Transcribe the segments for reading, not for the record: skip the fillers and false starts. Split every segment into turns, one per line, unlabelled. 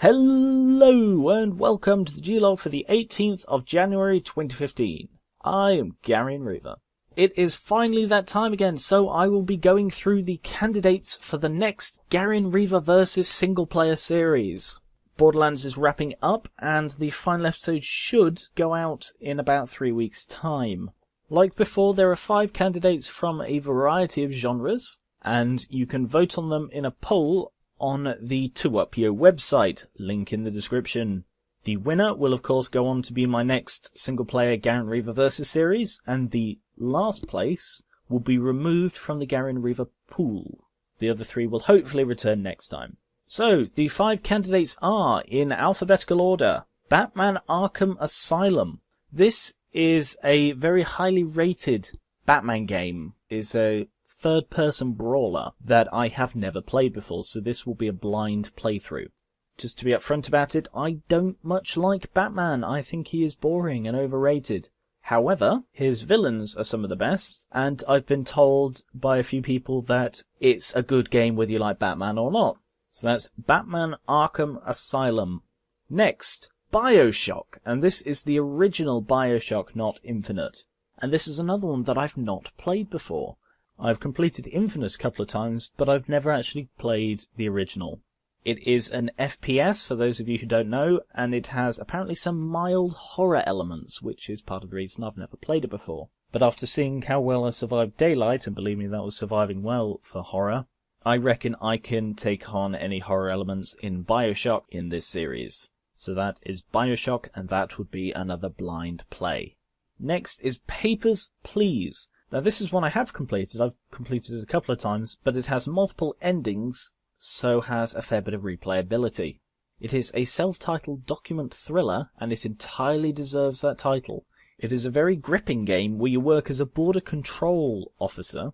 Hello and welcome to the G-Log for the 18th of January 2015. I am Gar1onriva. It is finally that time again, so I will be going through the candidates for the next Gar1onriva vs single player series. Borderlands is wrapping up and the final episode should go out in about 3 weeks' time. Like before, there are 5 candidates from a variety of genres, and you can vote on them in a poll on the 2UpYo website, link in the description. The winner will of course go on to be my next single-player Gar1onriva vs series, and the last place will be removed from the Gar1onriva pool. The other 3 will hopefully return next time. So, the 5 candidates are, in alphabetical order, Batman Arkham Asylum. This is a very highly rated Batman game. It's a third-person brawler that I have never played before, so this will be a blind playthrough. Just to be upfront about it, I don't much like Batman. I think he is boring and overrated. However, his villains are some of the best, and I've been told by a few people that it's a good game whether you like Batman or not. So that's Batman Arkham Asylum. Next, Bioshock, and this is the original Bioshock, not Infinite. And this is another one that I've not played before. I've completed Infinite a couple of times, but I've never actually played the original. It is an FPS, for those of you who don't know, and it has apparently some mild horror elements, which is part of the reason I've never played it before. But after seeing how well I survived Daylight, and believe me, that was surviving well for horror, I reckon I can take on any horror elements in Bioshock in this series. So that is Bioshock, and that would be another blind play. Next is Papers, Please. Now this is one I have completed. I've completed it a couple of times, but it has multiple endings, so has a fair bit of replayability. It is a self-titled document thriller, and it entirely deserves that title. It is a very gripping game where you work as a border control officer,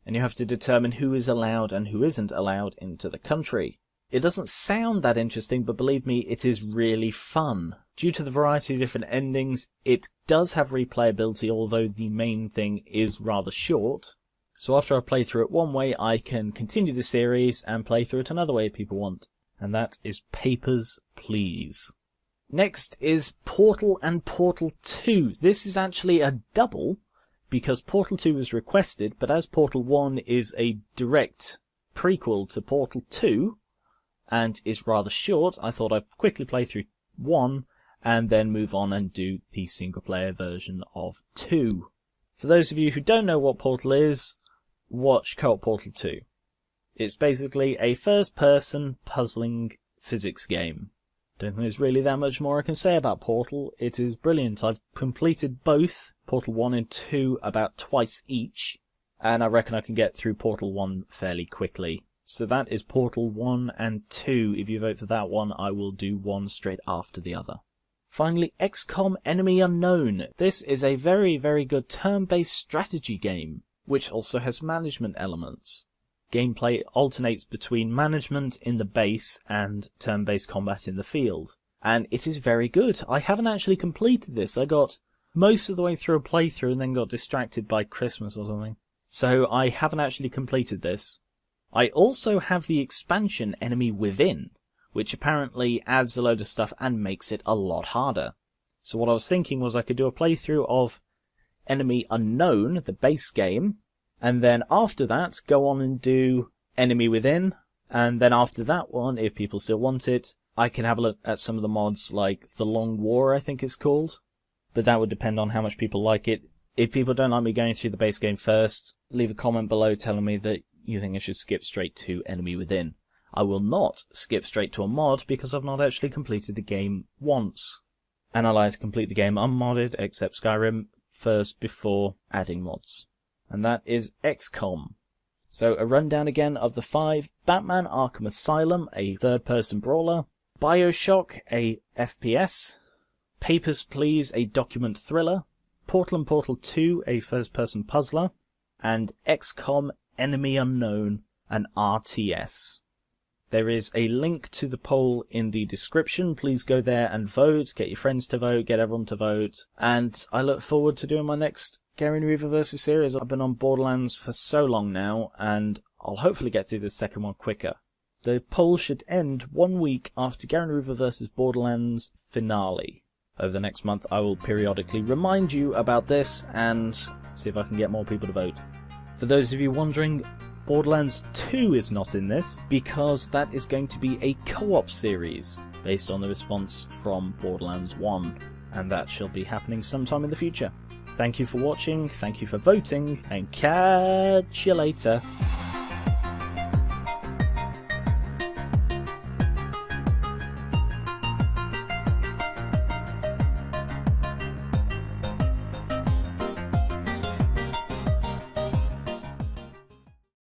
and you have to determine who is allowed and who isn't allowed into the country. It doesn't sound that interesting, but believe me, it is really fun. Due to the variety of different endings, it does have replayability, although the main thing is rather short. So after I play through it one way, I can continue the series and play through it another way if people want. And that is Papers, Please. Next is Portal and Portal 2. This is actually a double, because Portal 2 was requested, but as Portal 1 is a direct prequel to Portal 2, and is rather short, I thought I'd quickly play through 1, and then move on and do the single-player version of 2. For those of you who don't know what Portal is, watch Co-op Portal 2. It's basically a first-person puzzling physics game. Don't think there's really that much more I can say about Portal. It is brilliant. I've completed both Portal 1 and 2 about twice each, and I reckon I can get through Portal 1 fairly quickly. So that is Portal 1 and 2. If you vote for that one, I will do one straight after the other. Finally, XCOM Enemy Unknown. This is a very, very good turn-based strategy game, which also has management elements. Gameplay alternates between management in the base and turn-based combat in the field. And it is very good. I haven't actually completed this. I got most of the way through a playthrough and then got distracted by Christmas or something. So I haven't actually completed this. I also have the expansion Enemy Within, which apparently adds a load of stuff and makes it a lot harder. So what I was thinking was I could do a playthrough of Enemy Unknown, the base game, and then after that go on and do Enemy Within, and then after that one, if people still want it, I can have a look at some of the mods like The Long War, I think it's called. But that would depend on how much people like it. If people don't like me going through the base game first, leave a comment below telling me that you think I should skip straight to Enemy Within. I will not skip straight to a mod because I've not actually completed the game once. And I like to complete the game unmodded, except Skyrim, first before adding mods. And that is XCOM. So a rundown again of the 5. Batman Arkham Asylum, a third-person brawler. Bioshock, a FPS. Papers, Please, a document thriller. Portal and Portal 2, a first-person puzzler. And XCOM Enemy Unknown, an RTS. There is a link to the poll in the description. Please go there and vote. Get your friends to vote. Get everyone to vote. And I look forward to doing my next Gar1onriva vs series. I've been on Borderlands for so long now, and I'll hopefully get through the second one quicker. The poll should end 1 week after Gar1onriva vs. Borderlands finale. Over the next month I will periodically remind you about this and see if I can get more people to vote. For those of you wondering, Borderlands 2 is not in this because that is going to be a co-op series based on the response from Borderlands 1, and that shall be happening sometime in the future. Thank you for watching, thank you for voting, and catch you later.